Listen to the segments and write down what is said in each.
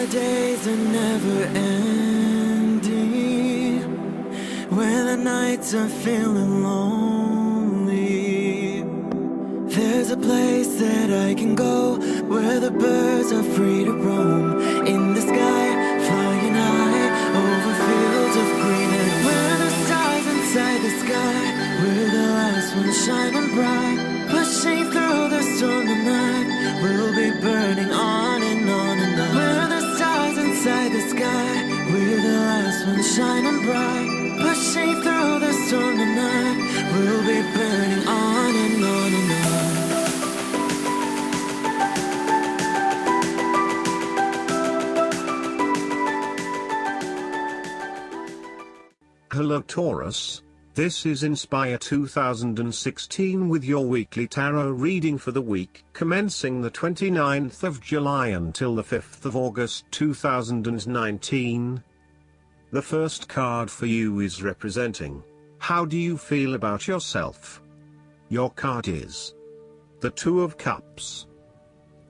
days are never ending, when the nights are feeling lonely, there's a place that I can go, where the birds are free to roam, in the sky, flying high, over fields of green, and where the stars inside the sky, we're the last ones shining bright, pushing through the storm tonight, we'll be burning on and on and on. We're the stars inside the sky, we're the last ones shining bright, pushing through the storm tonight, we'll be burning on and on and on. Hello Taurus, this is Inspire 2016 with your weekly tarot reading for the week commencing the 29th of July until the 5th of August 2019. The first card for you is representing, how do you feel about yourself? Your card is the Two of Cups.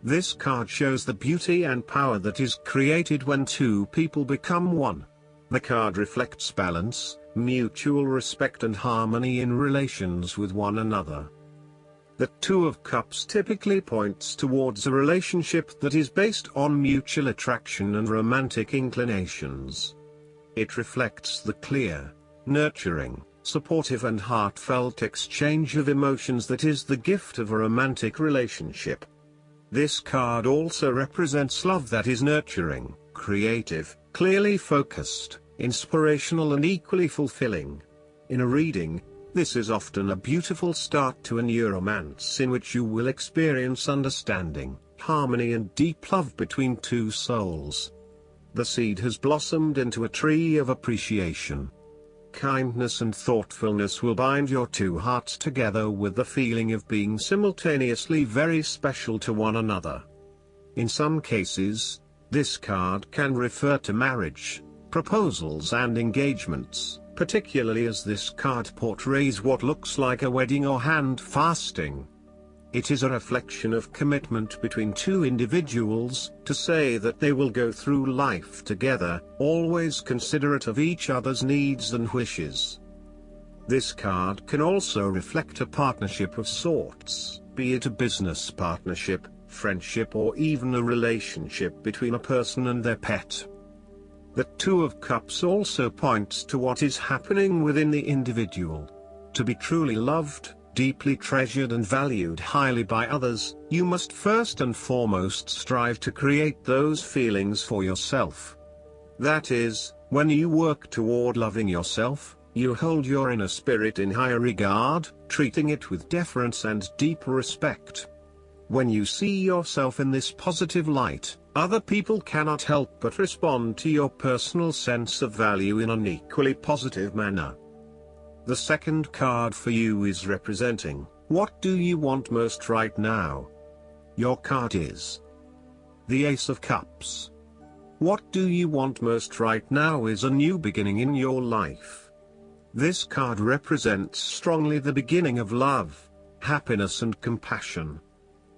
This card shows the beauty and power that is created when two people become one. The card reflects balance, mutual respect and harmony in relations with one another. The Two of Cups typically points towards a relationship that is based on mutual attraction and romantic inclinations. It reflects the clear, nurturing, supportive and heartfelt exchange of emotions that is the gift of a romantic relationship. This card also represents love that is nurturing, creative, clearly focused, inspirational and equally fulfilling. In a reading, this is often a beautiful start to a new romance in which you will experience understanding, harmony and deep love between two souls. The seed has blossomed into a tree of appreciation. Kindness and thoughtfulness will bind your two hearts together with the feeling of being simultaneously very special to one another. In some cases, this card can refer to marriage, proposals and engagements, particularly as this card portrays what looks like a wedding or hand fasting. It is a reflection of commitment between two individuals, to say that they will go through life together, always considerate of each other's needs and wishes. This card can also reflect a partnership of sorts, be it a business partnership, friendship or even a relationship between a person and their pet. The Two of Cups also points to what is happening within the individual. To be truly loved, deeply treasured and valued highly by others, you must first and foremost strive to create those feelings for yourself. That is, when you work toward loving yourself, you hold your inner spirit in high regard, treating it with deference and deep respect. When you see yourself in this positive light, other people cannot help but respond to your personal sense of value in an equally positive manner. The second card for you is representing, what do you want most right now? Your card is the Ace of Cups. What do you want most right now is a new beginning in your life. This card represents strongly the beginning of love, happiness and compassion.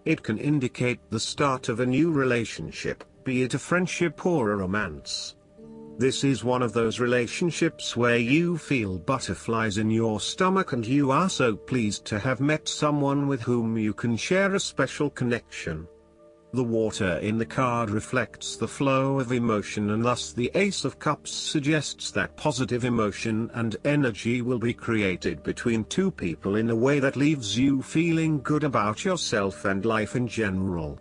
It can indicate the start of a new relationship, be it a friendship or a romance. This is one of those relationships where you feel butterflies in your stomach and you are so pleased to have met someone with whom you can share a special connection. The water in the card reflects the flow of emotion and thus the Ace of Cups suggests that positive emotion and energy will be created between two people in a way that leaves you feeling good about yourself and life in general.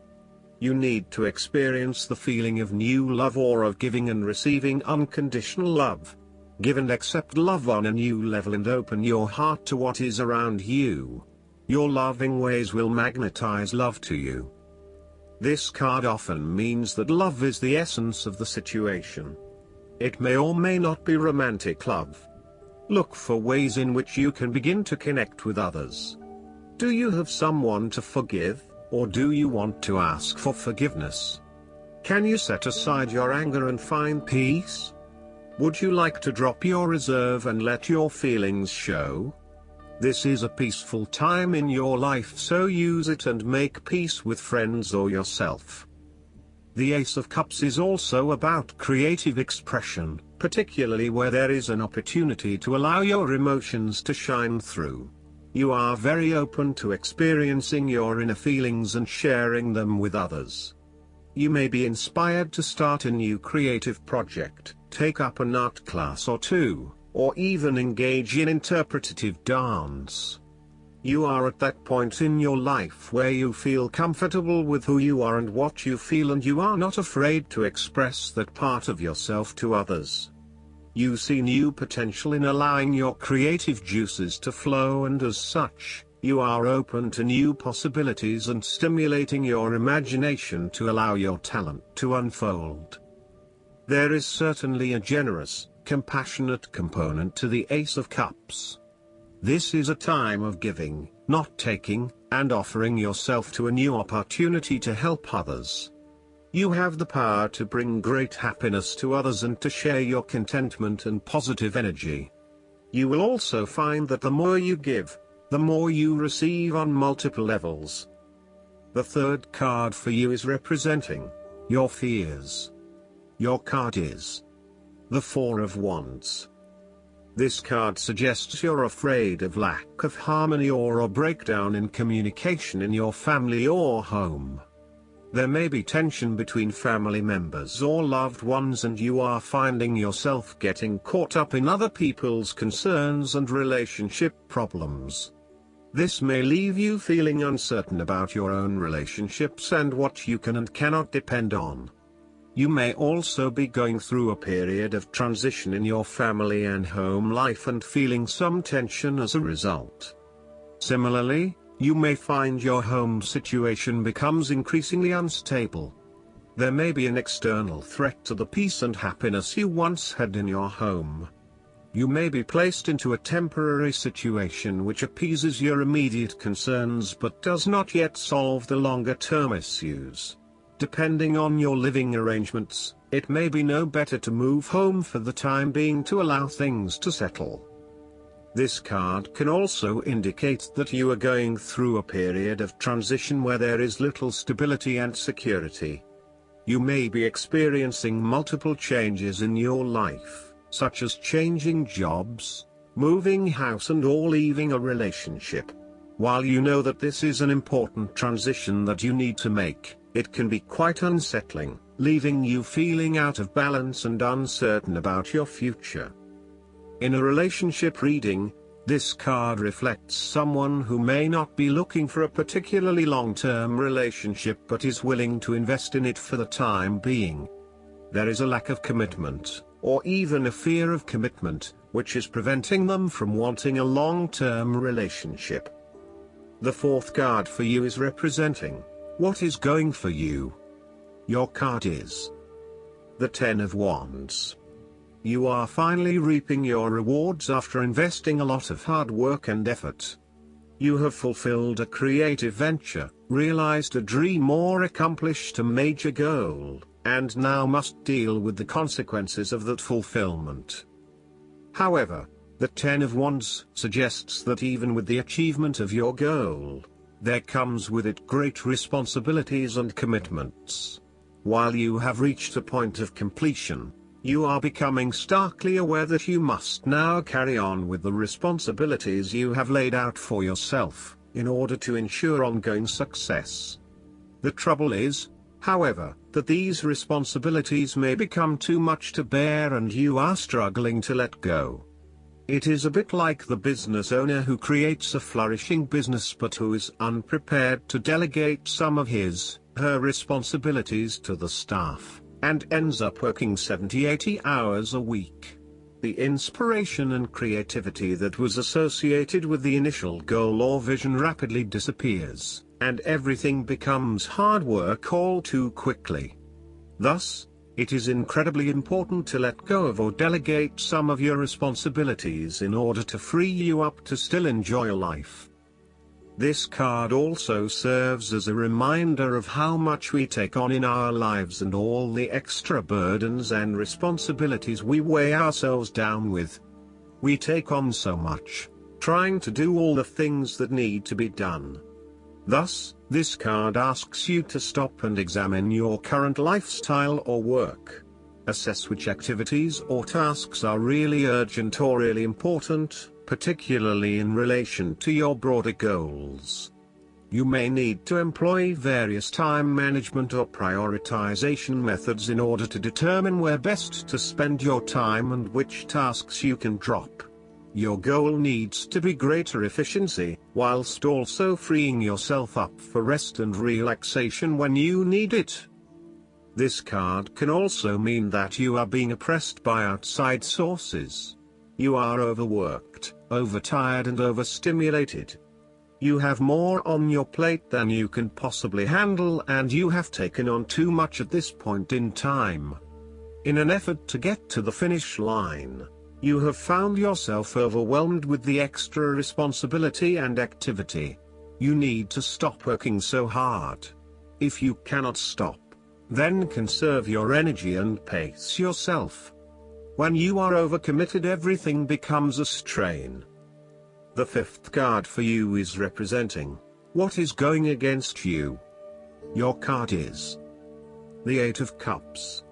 You need to experience the feeling of new love or of giving and receiving unconditional love. Give and accept love on a new level and open your heart to what is around you. Your loving ways will magnetize love to you. This card often means that love is the essence of the situation. It may or may not be romantic love. Look for ways in which you can begin to connect with others. Do you have someone to forgive? Or do you want to ask for forgiveness? Can you set aside your anger and find peace? Would you like to drop your reserve and let your feelings show? This is a peaceful time in your life, so use it and make peace with friends or yourself. The Ace of Cups is also about creative expression, particularly where there is an opportunity to allow your emotions to shine through. You are very open to experiencing your inner feelings and sharing them with others. You may be inspired to start a new creative project, take up an art class or two, or even engage in interpretative dance. You are at that point in your life where you feel comfortable with who you are and what you feel, and you are not afraid to express that part of yourself to others. You see new potential in allowing your creative juices to flow, and as such, you are open to new possibilities and stimulating your imagination to allow your talent to unfold. There is certainly a generous, compassionate component to the Ace of Cups. This is a time of giving, not taking, and offering yourself to a new opportunity to help others. You have the power to bring great happiness to others and to share your contentment and positive energy. You will also find that the more you give, the more you receive on multiple levels. The third card for you is representing your fears. Your card is the Four of Wands. This card suggests you're afraid of lack of harmony or a breakdown in communication in your family or home. There may be tension between family members or loved ones, and you are finding yourself getting caught up in other people's concerns and relationship problems. This may leave you feeling uncertain about your own relationships and what you can and cannot depend on. You may also be going through a period of transition in your family and home life and feeling some tension as a result. Similarly, you may find your home situation becomes increasingly unstable. There may be an external threat to the peace and happiness you once had in your home. You may be placed into a temporary situation which appeases your immediate concerns but does not yet solve the longer-term issues. Depending on your living arrangements, it may be no better to move home for the time being to allow things to settle. This card can also indicate that you are going through a period of transition where there is little stability and security. You may be experiencing multiple changes in your life, such as changing jobs, moving house and/or leaving a relationship. While you know that this is an important transition that you need to make, it can be quite unsettling, leaving you feeling out of balance and uncertain about your future. In a relationship reading, this card reflects someone who may not be looking for a particularly long-term relationship but is willing to invest in it for the time being. There is a lack of commitment, or even a fear of commitment, which is preventing them from wanting a long-term relationship. The fourth card for you is representing what is going for you. Your card is the Ten of Wands. You are finally reaping your rewards after investing a lot of hard work and effort. You have fulfilled a creative venture, realized a dream or accomplished a major goal, and now must deal with the consequences of that fulfillment. However, the Ten of Wands suggests that even with the achievement of your goal, there comes with it great responsibilities and commitments. While you have reached a point of completion, you are becoming starkly aware that you must now carry on with the responsibilities you have laid out for yourself, in order to ensure ongoing success. The trouble is, however, that these responsibilities may become too much to bear and you are struggling to let go. It is a bit like the business owner who creates a flourishing business but who is unprepared to delegate some of her responsibilities to the staff, and ends up working 70-80 hours a week. The inspiration and creativity that was associated with the initial goal or vision rapidly disappears, and everything becomes hard work all too quickly. Thus, it is incredibly important to let go of or delegate some of your responsibilities in order to free you up to still enjoy life. This card also serves as a reminder of how much we take on in our lives and all the extra burdens and responsibilities we weigh ourselves down with. We take on so much, trying to do all the things that need to be done. Thus, This card asks you to stop and examine your current lifestyle or work. Assess which activities or tasks are really urgent or really important, particularly in relation to your broader goals. You may need to employ various time management or prioritization methods in order to determine where best to spend your time and which tasks you can drop. Your goal needs to be greater efficiency, whilst also freeing yourself up for rest and relaxation when you need it. This card can also mean that you are being oppressed by outside sources. You are overworked, overtired and overstimulated. You have more on your plate than you can possibly handle, and you have taken on too much at this point in time. In an effort to get to the finish line, you have found yourself overwhelmed with the extra responsibility and activity. You need to stop working so hard. If you cannot stop, then conserve your energy and pace yourself. When you are overcommitted, everything becomes a strain. The fifth card for you is representing what is going against you. Your card is the Eight of Cups.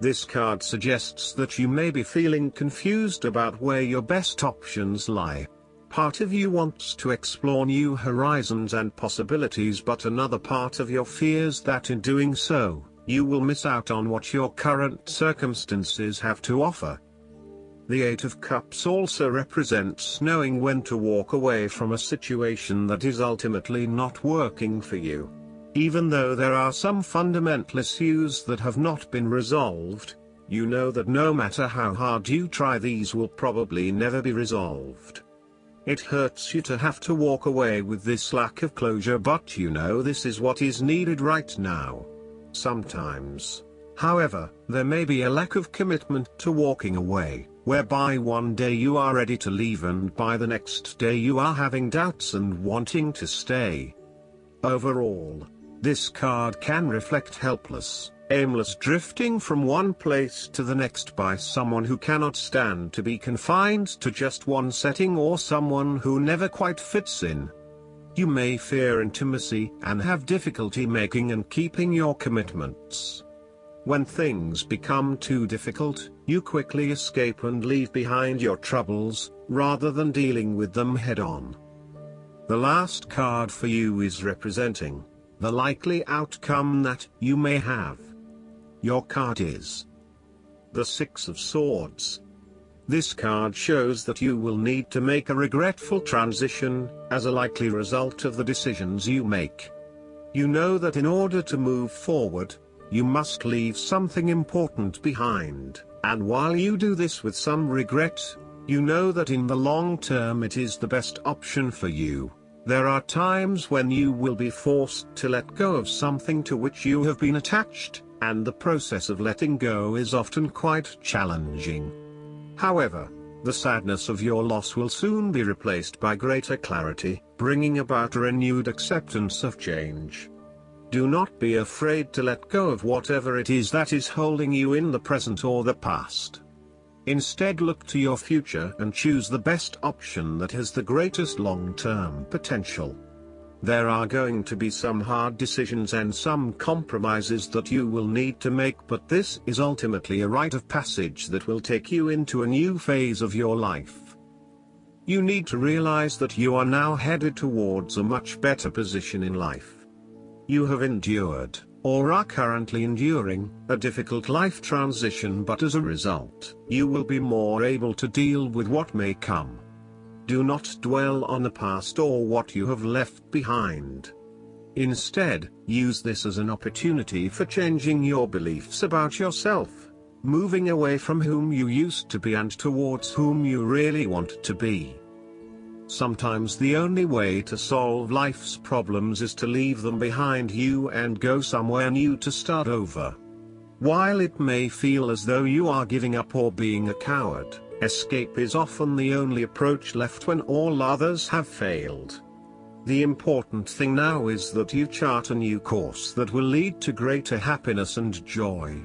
This card suggests that you may be feeling confused about where your best options lie. Part of you wants to explore new horizons and possibilities, but another part of you fears that in doing so, you will miss out on what your current circumstances have to offer. The Eight of Cups also represents knowing when to walk away from a situation that is ultimately not working for you. Even though there are some fundamental issues that have not been resolved, you know that no matter how hard you try, these will probably never be resolved. It hurts you to have to walk away with this lack of closure, but you know this is what is needed right now. Sometimes, however, there may be a lack of commitment to walking away, whereby one day you are ready to leave and by the next day you are having doubts and wanting to stay. Overall, this card can reflect helpless, aimless drifting from one place to the next by someone who cannot stand to be confined to just one setting, or someone who never quite fits in. You may fear intimacy and have difficulty making and keeping your commitments. When things become too difficult, you quickly escape and leave behind your troubles, rather than dealing with them head-on. The last card for you is representing the likely outcome that you may have. Your card is the Six of Swords. This card shows that you will need to make a regretful transition, as a likely result of the decisions you make. You know that in order to move forward, you must leave something important behind, and while you do this with some regret, you know that in the long term it is the best option for you. There are times when you will be forced to let go of something to which you have been attached, and the process of letting go is often quite challenging. However, the sadness of your loss will soon be replaced by greater clarity, bringing about a renewed acceptance of change. Do not be afraid to let go of whatever it is that is holding you in the present or the past. Instead, look to your future and choose the best option that has the greatest long-term potential. There are going to be some hard decisions and some compromises that you will need to make, but this is ultimately a rite of passage that will take you into a new phase of your life. You need to realize that you are now headed towards a much better position in life. You have endured, or are currently enduring, a difficult life transition, but as a result, you will be more able to deal with what may come. Do not dwell on the past or what you have left behind. Instead, use this as an opportunity for changing your beliefs about yourself, moving away from whom you used to be and towards whom you really want to be. Sometimes the only way to solve life's problems is to leave them behind you and go somewhere new to start over. While it may feel as though you are giving up or being a coward, escape is often the only approach left when all others have failed. The important thing now is that you chart a new course that will lead to greater happiness and joy.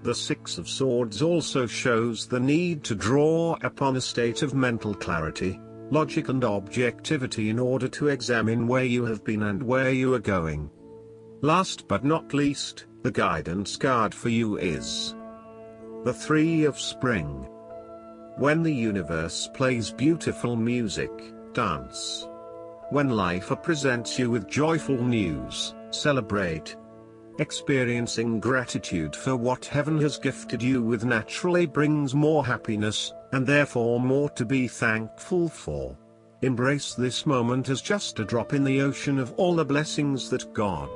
The Six of Swords also shows the need to draw upon a state of mental clarity. logic and objectivity in order to examine where you have been and where you are going. Last but not least, the guidance card for you is the Three of Spring. When the universe plays beautiful music, dance. When life presents you with joyful news, celebrate. Experiencing gratitude for what heaven has gifted you with naturally brings more happiness, and therefore more to be thankful for. Embrace this moment as just a drop in the ocean of all the blessings that God,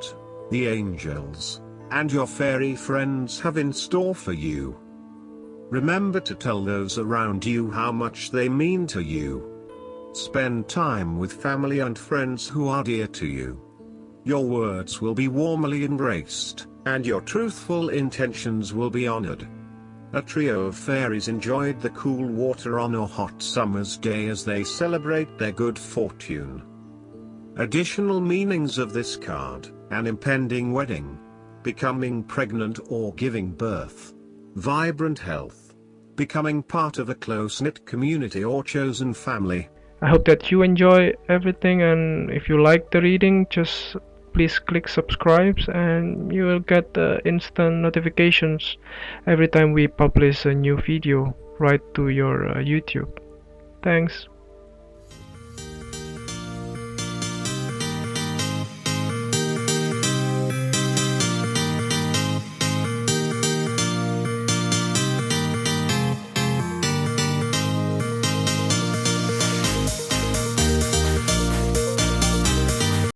the angels, and your fairy friends have in store for you. Remember to tell those around you how much they mean to you. Spend time with family and friends who are dear to you. Your words will be warmly embraced, and your truthful intentions will be honored. A trio of fairies enjoyed the cool water on a hot summer's day as they celebrate their good fortune. Additional meanings of this card: an impending wedding, becoming pregnant or giving birth, vibrant health, becoming part of a close-knit community or chosen family. I hope that you enjoy everything, and if you like the reading, just please click subscribe and you will get instant notifications every time we publish a new video right to your YouTube. Thanks.